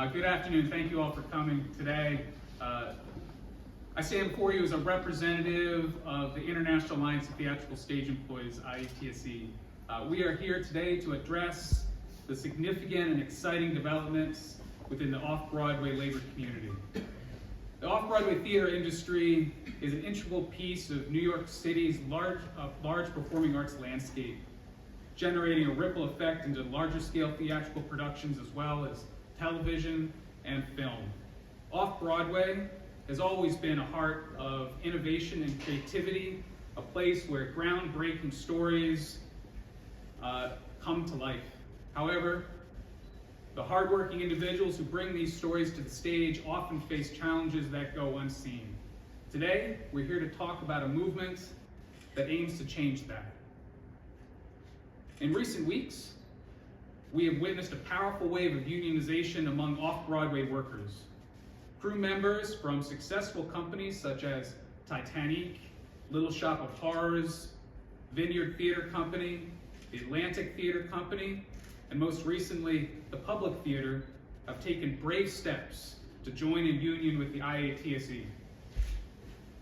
Good afternoon. Thank you all for coming today. I stand before you as a representative of the International Alliance of Theatrical Stage Employees, IATSE. We are here today to address the significant and exciting developments within the off-Broadway labor community. The off-Broadway theater industry is an integral piece of New York City's large performing arts landscape, generating a ripple effect into larger scale theatrical productions as well as television and film. Off-Broadway has always been a heart of innovation and creativity, a place where groundbreaking stories come to life. However, the hardworking individuals who bring these stories to the stage often face challenges that go unseen. Today, we're here to talk about a movement that aims to change that. In recent weeks, we have witnessed a powerful wave of unionization among off-Broadway workers. Crew members from successful companies such as Titanic, Little Shop of Horrors, Vineyard Theater Company, the Atlantic Theater Company, and most recently, the Public Theater, have taken brave steps to join in union with the IATSE.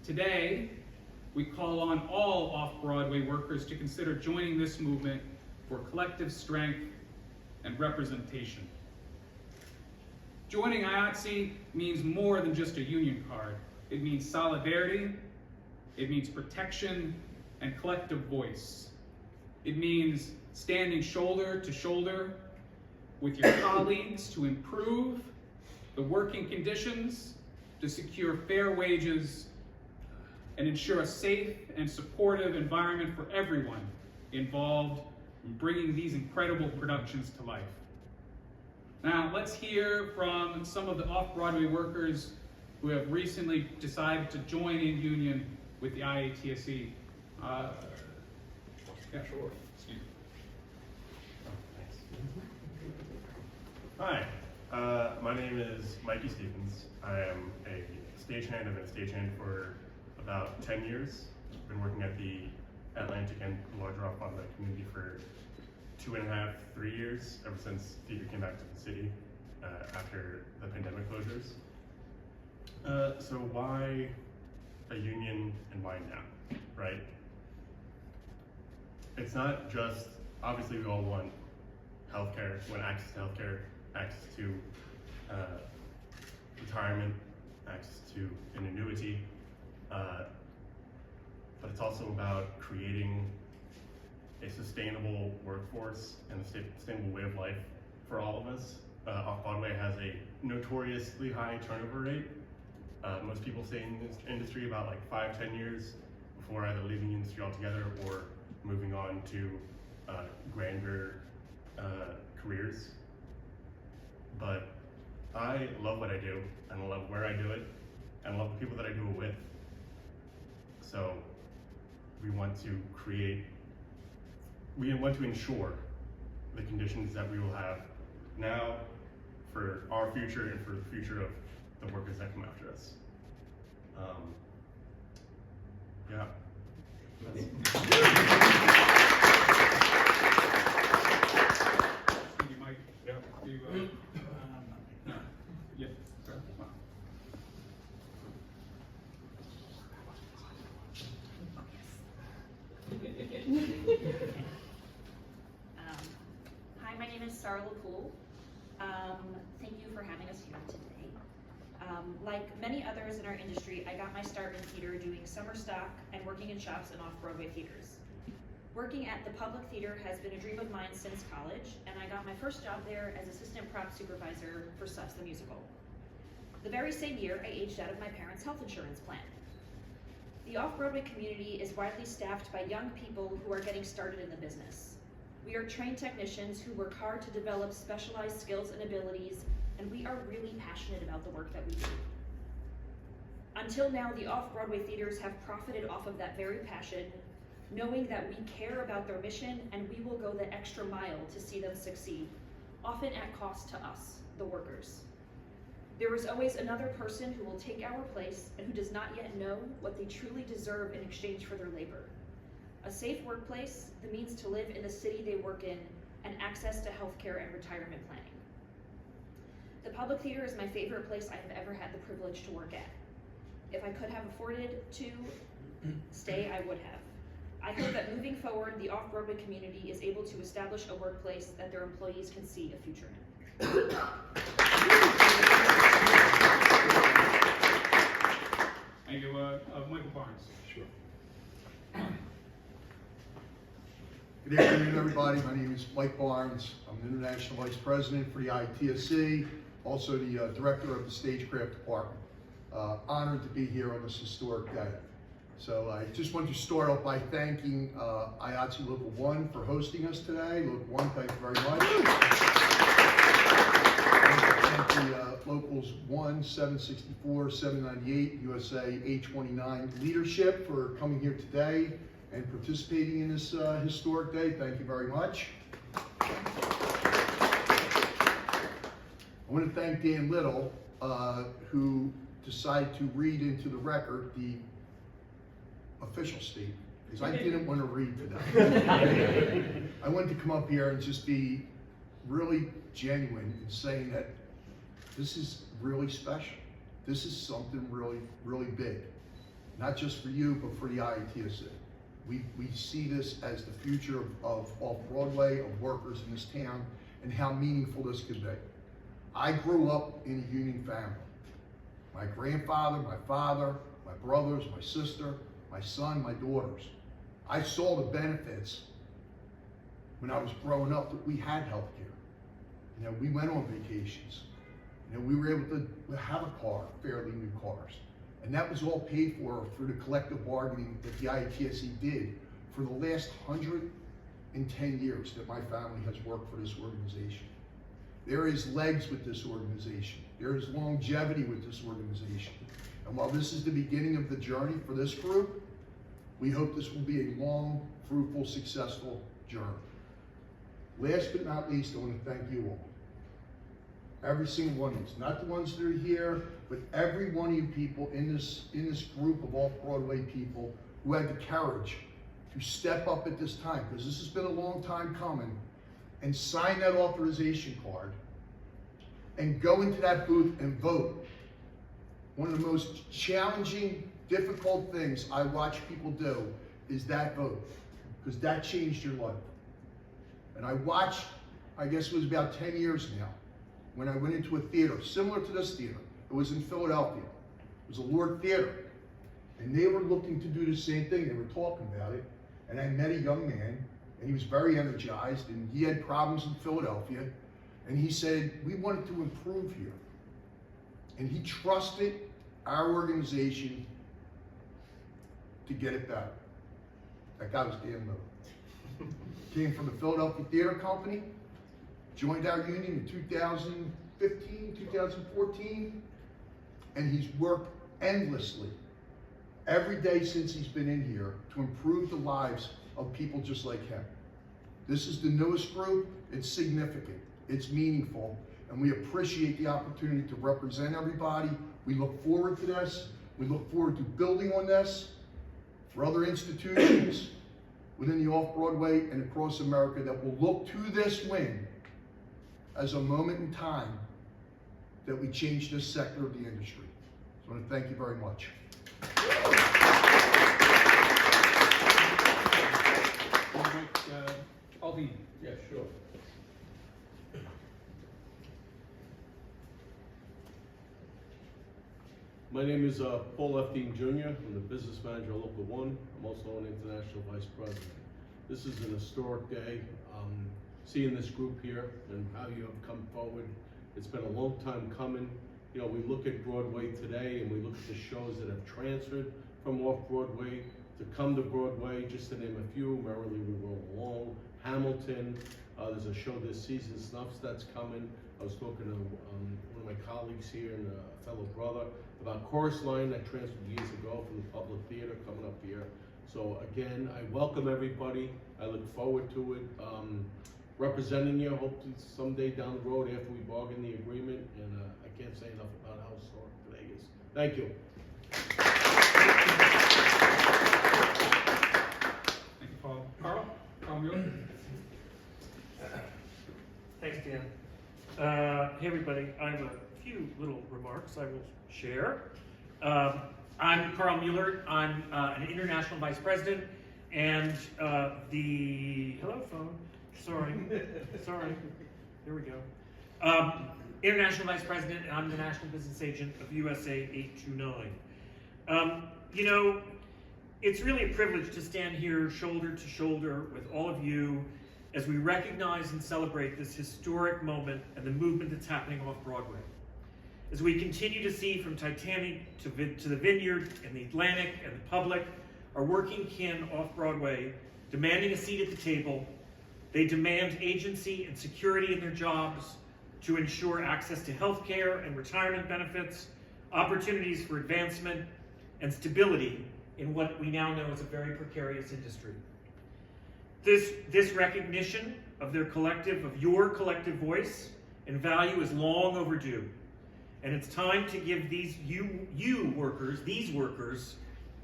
Today, we call on all off-Broadway workers to consider joining this movement for collective strength and representation. Joining IATSE means more than just a union card. It means solidarity, it means protection and collective voice. It means standing shoulder to shoulder with your colleagues to improve the working conditions, to secure fair wages, and ensure a safe and supportive environment for everyone involved in bringing these incredible productions to life. Now, let's hear from some of the off-Broadway workers who have recently decided to join in union with the IATSE. Yeah, sure. Hi, my name is Mikey Stevens. I am a stagehand. I've been a stagehand for about 10 years. I've been working at the Atlantic and larger off-Broadway community for 2.5, 3 years, ever since theater came back to the city after the pandemic closures. So why a union and why now, right? It's not just, obviously we all want healthcare, we want access to healthcare, access to retirement, access to an annuity, but it's also about creating a sustainable workforce and a sustainable way of life for all of us. Off-Broadway has a notoriously high turnover rate. Most people stay in this industry about like 5-10 years before either leaving the industry altogether or moving on to grander careers. But I love what I do, and I love where I do it, and I love the people that I do it with. So we want to ensure the conditions that we will have now for our future and for the future of the workers that come after us. Yeah. You might do, yeah. Hi, my name is Sarah LaPoole. Thank you for having us here today. Like many others in our industry, I got my start in theater doing summer stock and working in shops and off-Broadway theaters. Working at the Public Theater has been a dream of mine since college, and I got my first job there as assistant prop supervisor for Sus the Musical. The very same year, I aged out of my parents' health insurance plan. The off-Broadway community is widely staffed by young people who are getting started in the business. We are trained technicians who work hard to develop specialized skills and abilities, and we are really passionate about the work that we do. Until now, the off-Broadway theaters have profited off of that very passion, knowing that we care about their mission and we will go the extra mile to see them succeed, often at cost to us, the workers. There is always another person who will take our place and who does not yet know what they truly deserve in exchange for their labor. A safe workplace, the means to live in the city they work in, and access to healthcare and retirement planning. The Public Theater is my favorite place I have ever had the privilege to work at. If I could have afforded to stay, I would have. I hope that moving forward, the off-Broadway community is able to establish a workplace that their employees can see a future in. Thank you, Michael Barnes. Sure. Good afternoon, everybody. My name is Mike Barnes. I'm the International Vice President for the IATSE, also the Director of the Stagecraft Department. Honored to be here on this historic day. So I just want to start off by thanking IATSE Local 1 for hosting us today. Local 1, thank you very much. Thank the Locals 1, 764, 798, USA 829 leadership for coming here today and participating in this historic day. Thank you very much. I want to thank Dan Little, who decided to read into the record the official statement, because I didn't want to read today. I wanted to come up here and just be really genuine in saying that this is really special. This is something really, really big. Not just for you, but for the IATSE. We see this as the future of Broadway, of workers in this town, and how meaningful this could be. I grew up in a union family. My grandfather, my father, my brothers, my sister, my son, my daughters. I saw the benefits when I was growing up that we had health care. You know, we went on vacations. You know, we were able to have a car, fairly new cars. And that was all paid for through the collective bargaining that the IATSE did for the last 110 years that my family has worked for this organization. There is legs with this organization. There is longevity with this organization. And while this is the beginning of the journey for this group, we hope this will be a long, fruitful, successful journey. Last but not least, I want to thank you all. Every single one of us, not the ones that are here, but every one of you people in this group of off-Broadway people who had the courage to step up at this time, because this has been a long time coming, and sign that authorization card and go into that booth and vote. One of the most challenging, difficult things I watch people do is that vote, because that changed your life. And I watched, I guess it was about 10 years now, when I went into a theater similar to this theater. It was in Philadelphia. It was a Lord Theater. And they were looking to do the same thing. They were talking about it. And I met a young man, and he was very energized, and he had problems in Philadelphia. And he said, we wanted to improve here. And he trusted our organization to get it better. That guy was Dan Little. Came from the Philadelphia Theater Company, joined our union in 2015, 2014, and he's worked endlessly every day since he's been in here to improve the lives of people just like him. This is the newest group. It's significant. It's meaningful, and we appreciate the opportunity to represent everybody. We look forward to this. We look forward to building on this for other institutions within the off-Broadway and across America that will look to this win as a moment in time that we change this sector of the industry. So I want to thank you very much. Aldine. Yeah, sure. My name is Paul Efting Jr. I'm the business manager of Local 1. I'm also an international vice president. This is an historic day. Seeing this group here and how you have come forward, it's been a long time coming. You know, we look at Broadway today and we look at the shows that have transferred from off-Broadway to come to Broadway, just to name a few. Merrily We Roll Along, Hamilton, there's a show this season, Snuffs, that's coming. I was talking to one of my colleagues here and a fellow brother about Chorus Line that transferred years ago from the Public Theater coming up here. So again, I welcome everybody. I look forward to it. Representing you, hopefully someday down the road after we bargain the agreement, and I can't say enough about how historic today is. Thank you. Thank you, Paul. Carl Mueller. Thanks, Dan. Hey, everybody. everybody. I have a few little remarks I will share. I'm Carl Mueller. I'm an international vice president and hello phone. Sorry. There we go. International vice president, and I'm the national business agent of USA 829. You know, it's really a privilege to stand here shoulder to shoulder with all of you as we recognize and celebrate this historic moment and the movement that's happening off Broadway. As we continue to see from Titanic to the Vineyard and the Atlantic and the public, our working kin off Broadway demanding a seat at the table. They demand agency and security in their jobs to ensure access to health care and retirement benefits, opportunities for advancement, and stability in what we now know is a very precarious industry. This recognition of your collective voice and value is long overdue. And it's time to give these workers,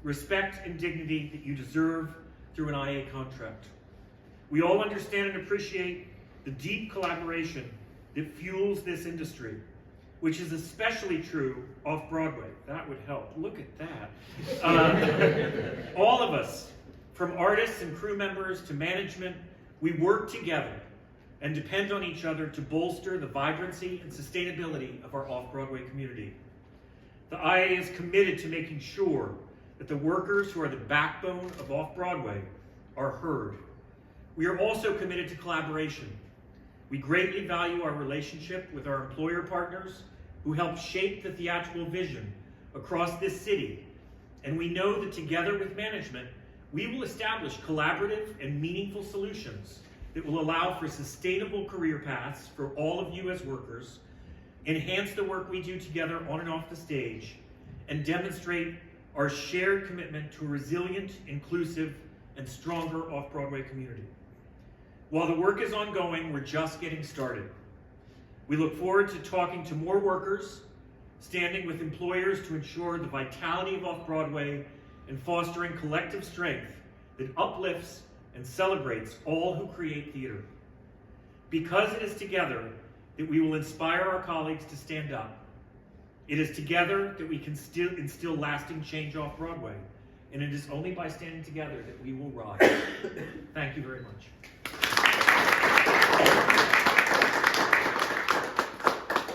respect and dignity that you deserve through an IA contract. We all understand and appreciate the deep collaboration that fuels this industry, which is especially true off-Broadway. That would help. Look at that. All of us, from artists and crew members to management, we work together and depend on each other to bolster the vibrancy and sustainability of our off-Broadway community. The IA is committed to making sure that the workers who are the backbone of off-Broadway are heard. We are also committed to collaboration. We greatly value our relationship with our employer partners who help shape the theatrical vision across this city. And we know that together with management, we will establish collaborative and meaningful solutions that will allow for sustainable career paths for all of you as workers, enhance the work we do together on and off the stage, and demonstrate our shared commitment to a resilient, inclusive, and stronger off-Broadway community. While the work is ongoing, we're just getting started. We look forward to talking to more workers, standing with employers to ensure the vitality of off-Broadway, and fostering collective strength that uplifts and celebrates all who create theater. Because it is together that we will inspire our colleagues to stand up. It is together that we can still instill lasting change off-Broadway. And it is only by standing together that we will rise. Thank you very much.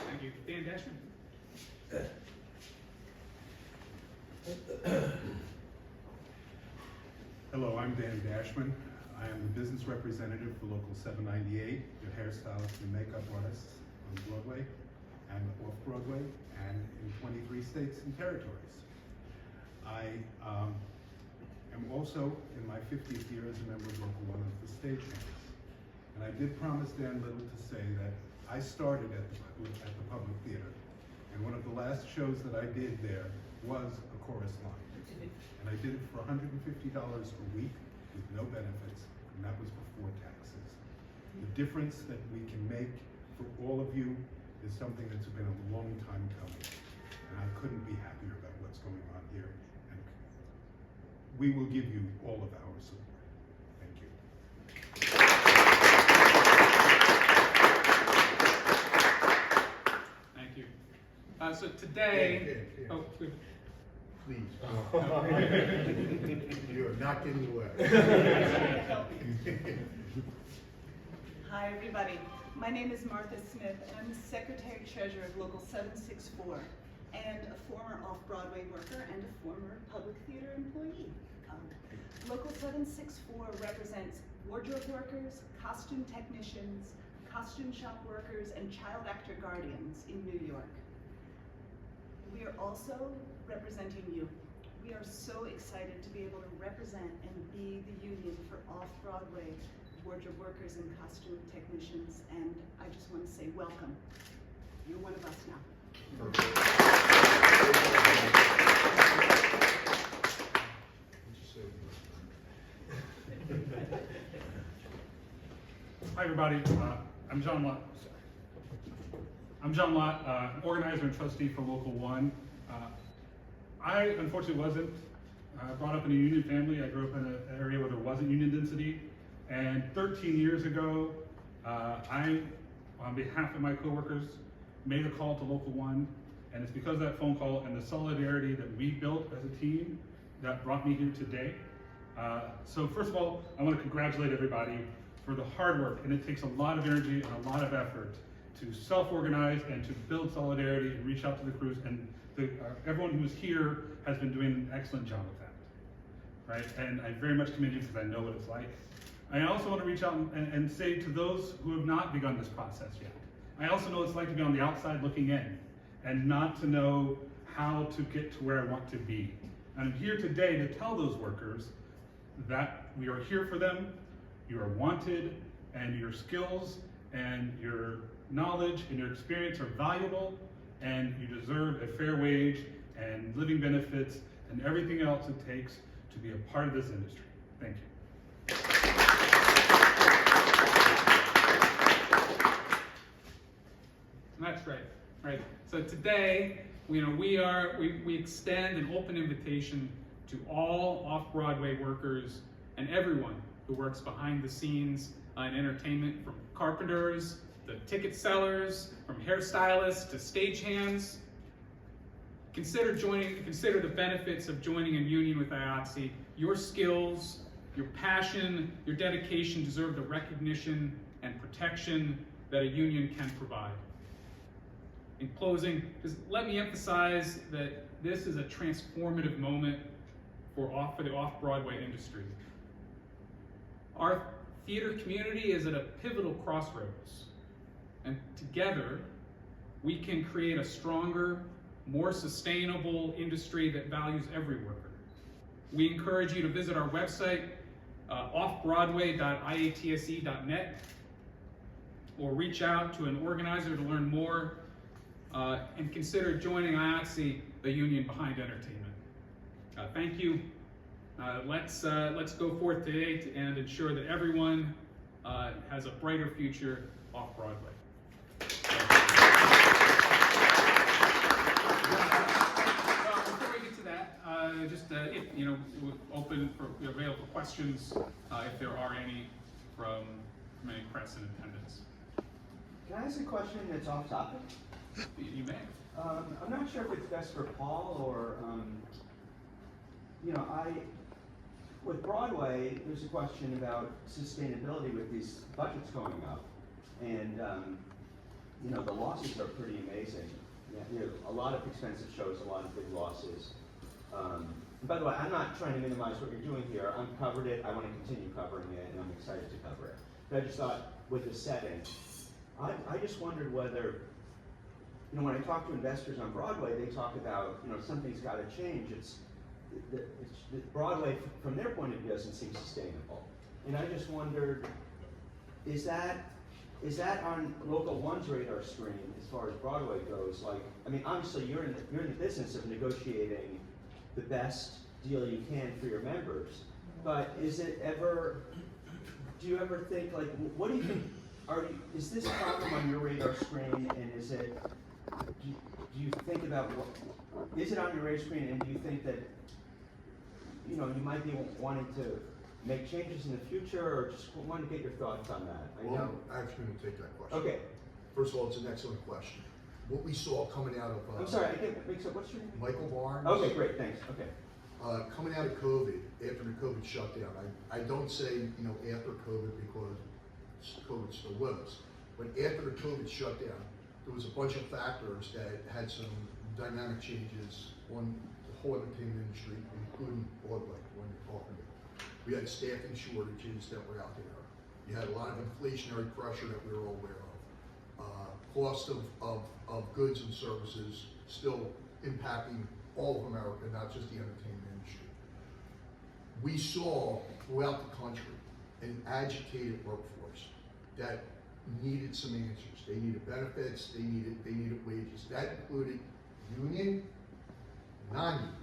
Thank you. Dan Dashman. Hello, I'm Dan Dashman. I am the business representative for Local 798, your hairstylists and makeup artists on Broadway and off-Broadway and in 23 states and territories. I am also in my 50th year as a member of Local 1 of the Stagehands. And I did promise Dan Little to say that I started at the Public Theater. And one of the last shows that I did there was a chorus line. And I did it for $150 a week with no benefits, and that was before taxes. The difference that we can make for all of you is something that's been a long time coming. And I couldn't be happier about what's going on here. And we will give you all of our support. Thank you. Thank you. So today, oh, good. Please. You're not getting away. Hi, everybody. My name is Martha Smith, and I'm the Secretary Treasurer of Local 764, and a former off-Broadway worker and a former public theater employee. Local 764 represents wardrobe workers, costume technicians, costume shop workers, and child actor guardians in New York. We are also representing you. We are so excited to be able to represent and be the union for off-Broadway wardrobe workers and costume technicians, and I just want to say welcome. You're one of us now. Hi, everybody. I'm John Lott. Organizer and trustee for Local 1. I unfortunately wasn't brought up in a union family. I grew up in an area where there wasn't union density. And 13 years ago, I, on behalf of my coworkers, made a call to Local 1, and it's because of that phone call and the solidarity that we built as a team that brought me here today. So first of all, I want to congratulate everybody for the hard work, and it takes a lot of energy and a lot of effort to self-organize and to build solidarity and reach out to the crews, and everyone who's here has been doing an excellent job of that, right? And I very much commend you because I know what it's like. I also want to reach out and say to those who have not begun this process yet, I also know what it's like to be on the outside looking in and not to know how to get to where I want to be. And I'm here today to tell those workers that we are here for them, you are wanted, and your skills and your knowledge and your experience are valuable, and you deserve a fair wage and living benefits and everything else it takes to be a part of this industry. Thank you. That's right. So today, we extend an open invitation to all off-Broadway workers and everyone who works behind the scenes in entertainment, from carpenters, to ticket sellers, from hairstylists to stagehands. Consider the benefits of joining a union with IATSE. Your skills, your passion, your dedication deserve the recognition and protection that a union can provide. In closing, just let me emphasize that this is a transformative moment for the off-Broadway industry. Our theater community is at a pivotal crossroads, and together we can create a stronger, more sustainable industry that values every worker. We encourage you to visit our website, offbroadway.iatse.net, or reach out to an organizer to learn more, and consider joining IATSE, the union behind entertainment. Thank you. Let's go forth today and ensure that everyone has a brighter future off-Broadway. Well, before we get to that, we're available for questions if there are any from any press in attendance. Can I ask a question that's off topic? You may. I'm not sure if it's best for Paul or, with Broadway, there's a question about sustainability with these budgets going up. And, the losses are pretty amazing. You have a lot of expensive shows, a lot of big losses. And by the way, I'm not trying to minimize what you're doing here. I've covered it, I want to continue covering it, and I'm excited to cover it. But I just thought, with the setting, I just wondered whether, when I talk to investors on Broadway, they talk about, something's got to change. Broadway, from their point of view, doesn't seem sustainable. And I just wondered, is that on Local 1's radar screen as far as Broadway goes? Obviously you're in the business of negotiating the best deal you can for your members. But do you ever think, what do you think? Is this problem on your radar screen, and do you think about is it on your radar screen, and do you think that you might be wanting to make changes in the future, or just wanted to get your thoughts on that? I'm actually going to take that question. Okay. First of all, it's an excellent question. What we saw coming out of I'm sorry, I can't mix up. What's your name? Michael Barnes. Okay, great, thanks. Okay. Coming out of COVID, after the COVID shutdown, I don't say after COVID because COVID still was, but after the COVID shutdown, there was a bunch of factors that had some dynamic changes on the whole entertainment industry, including Broadway, when you're talking about. We had staffing shortages that were out there. You had a lot of inflationary pressure that we were all aware of. Cost of goods and services still impacting all of America, not just the entertainment industry. We saw throughout the country an agitated workforce that needed some answers. They needed benefits, they needed wages. That included union, non-union.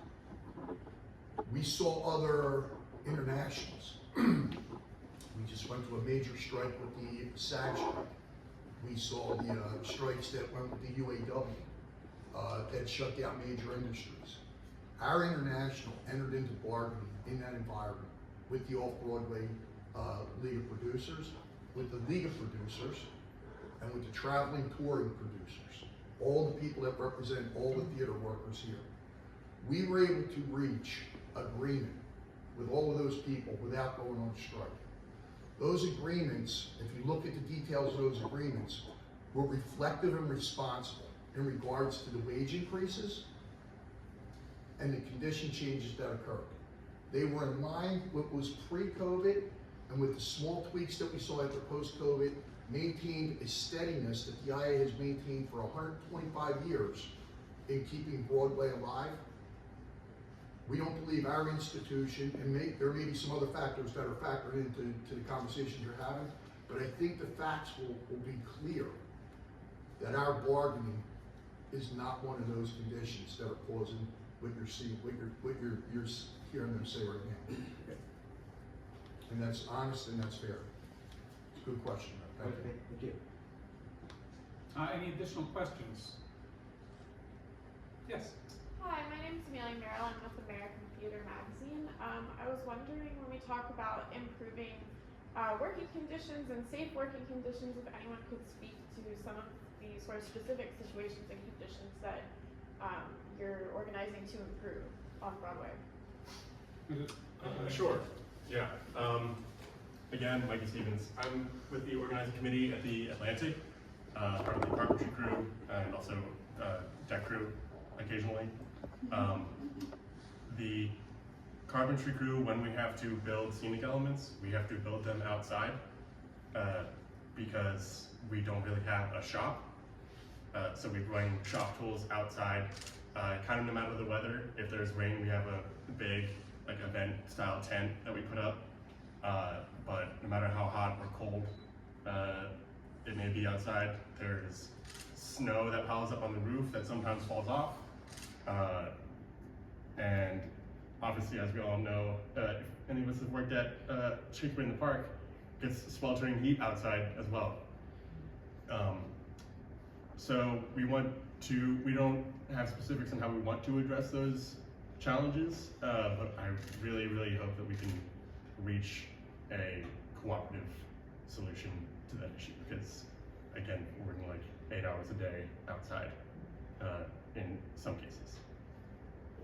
We saw other internationals. We just went to a major strike with the SAG strike. We saw the strikes that went with the UAW that shut down major industries. Our international entered into bargaining in that environment with the Off-Broadway League of Producers, with the League of Producers, and with the traveling touring producers. all the people that represent all the theater workers here. We were able to reach agreement with all of those people without going on strike. Those agreements, if you look at the details of those agreements, were reflective and responsible in regards to the wage increases and the condition changes that occurred. They were in line with what was pre-COVID, and with the small tweaks that we saw after post-COVID, maintained a steadiness that the IA has maintained for 125 years in keeping Broadway alive. We don't believe our institution, and there may be some other factors that are factored into the conversations you're having, but I think the facts will be clear that our bargaining is not one of those conditions that are causing what you're seeing, what you're hearing them say right now. And that's honest and that's fair. It's a good question. Thank you. Thank you. Any additional questions? Yes. Hi, my name is Amelia Merrill. I'm with American Theater Magazine. I was wondering, when we talk about improving working conditions and safe working conditions, if anyone could speak to some of the sort of specific situations and conditions that you're organizing to improve on Broadway. Sure. Yeah. Again, Mikey Stevens. I'm with the organizing committee at the Atlantic, part of the carpentry crew, and also deck crew occasionally. The carpentry crew, when we have to build scenic elements, we have to build them outside because we don't really have a shop. So we bring shop tools outside, kind of no matter the weather. If there's rain, we have a big event style tent that we put up. But no matter how hot or cold it may be outside, there's snow that piles up on the roof that sometimes falls off. And obviously, as we all know, if any of us have worked at Shakespeare in the Park, it's sweltering heat outside as well. So we don't have specifics on how we want to address those challenges, but I really, really hope that we can reach a cooperative solution to that issue, because again, we're working like 8 hours a day outside in some cases.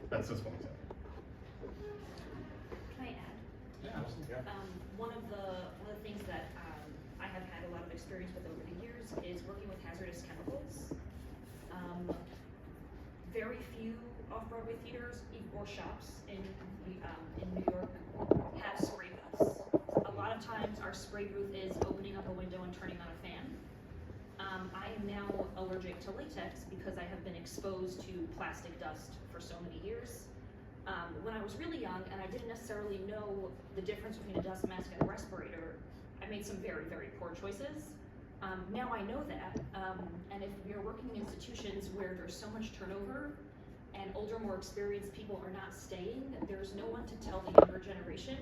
That's just one example. Can I add? Yeah, absolutely. One of the things that I have had a lot of experience with over the years is working with hazardous chemicals. Very few off-Broadway theaters or shops in New York have spray booths. A lot of times our spray booth is opening up a window and turning on a fan. I am now allergic to latex because I have been exposed to plastic dust for so many years. When I was really young and I didn't necessarily know the difference between a dust mask and a respirator, I made some very, very poor choices. Now I know that, and if we are working in institutions where there's so much turnover and older, more experienced people are not staying, there's no one to tell the younger generation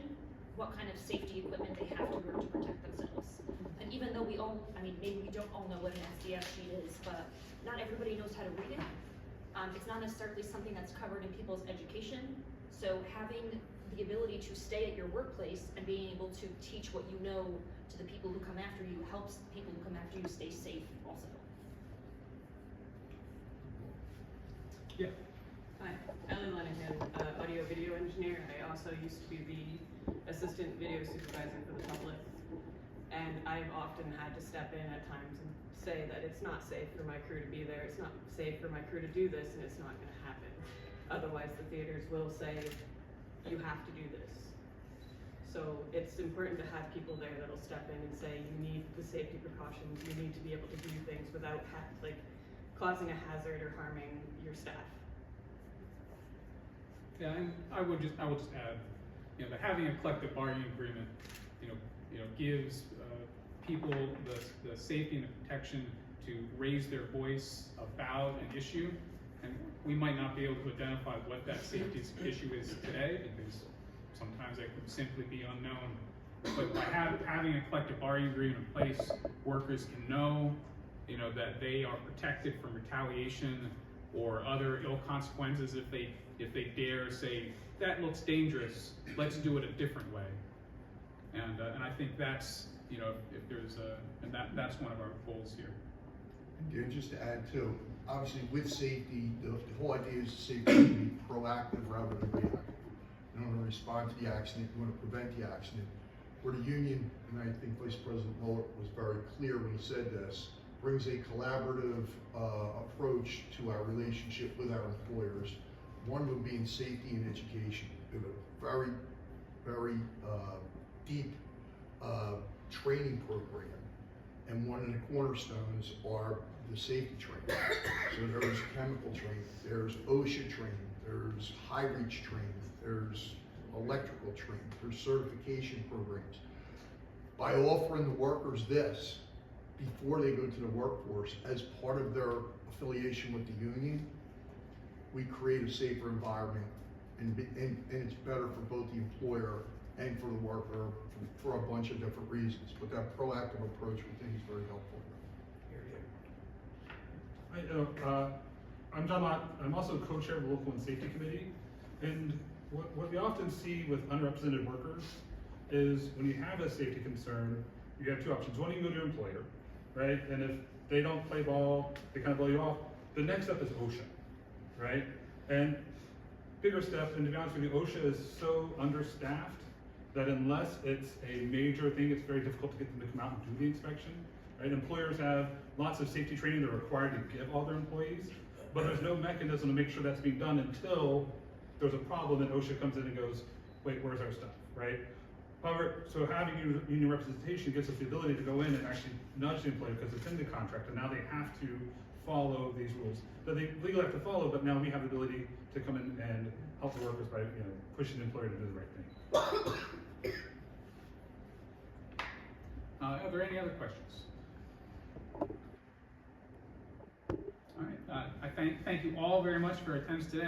what kind of safety equipment they have to wear to protect themselves. And even though we all, maybe we don't all know what an SDF sheet is, but not everybody knows how to read it. It's not necessarily something that's covered in people's education. So having the ability to stay at your workplace and being able to teach what you know to the people who come after you helps the people who come after you stay safe also. Yeah. Hi, Ellen Lenahan, audio video engineer. I also used to be the assistant video supervisor for the public. And I've often had to step in at times and say that it's not safe for my crew to be there, it's not safe for my crew to do this, and it's not gonna happen. Otherwise the theaters will say, you have to do this. So it's important to have people there that'll step in and say, you need the safety precautions, you need to be able to do things without causing a hazard or harming your staff. Yeah, and I will just add, that having a collective bargaining agreement, gives people the safety and the protection to raise their voice about an issue, and we might not be able to identify what that safety issue is today because sometimes it could simply be unknown. But by having a collective bargaining agreement in place, workers can know, that they are protected from retaliation or other ill consequences if they dare say that looks dangerous. Let's do it a different way. And I think that's if there's and that's one of our goals here. And just to add too, obviously with safety, the whole idea is safety to be proactive rather than reactive. You don't want to respond to the accident, you want to prevent the accident. Where the union, and I think Vice President Mueller was very clear when he said this, brings a collaborative approach to our relationship with our employers. One of them being safety and education. We have a very, very deep training program, and one of the cornerstones are the safety training. So there's chemical training, there's OSHA training, there's high reach training, there's electrical training, there's certification programs. By offering the workers this before they go to the workforce as part of their affiliation with the union, we create a safer environment, and it's better for both the employer and for the worker for a bunch of different reasons. But that proactive approach we think is very helpful. I'm John Lott. I'm also co-chair of the Local and Safety Committee. And what we often see with underrepresented workers is when you have a safety concern, you have two options. One, you can go to your employer, right? And if they don't play ball, they kind of blow you off. The next step is OSHA, right? And bigger step, and to be honest with you, OSHA is so understaffed that unless it's a major thing, it's very difficult to get them to come out and do the inspection, right? Employers have lots of safety training they're required to give all their employees, but there's no mechanism to make sure that's being done until there's a problem and OSHA comes in and goes, wait, where's our stuff, right? However, so having union representation gives us the ability to go in and actually nudge the employer because it's in the contract, and now they have to follow these rules that they legally have to follow, but now we have the ability to come in and help the workers by pushing the employer to do the right thing. Are there any other questions? All right, I thank you all very much for your attendance today.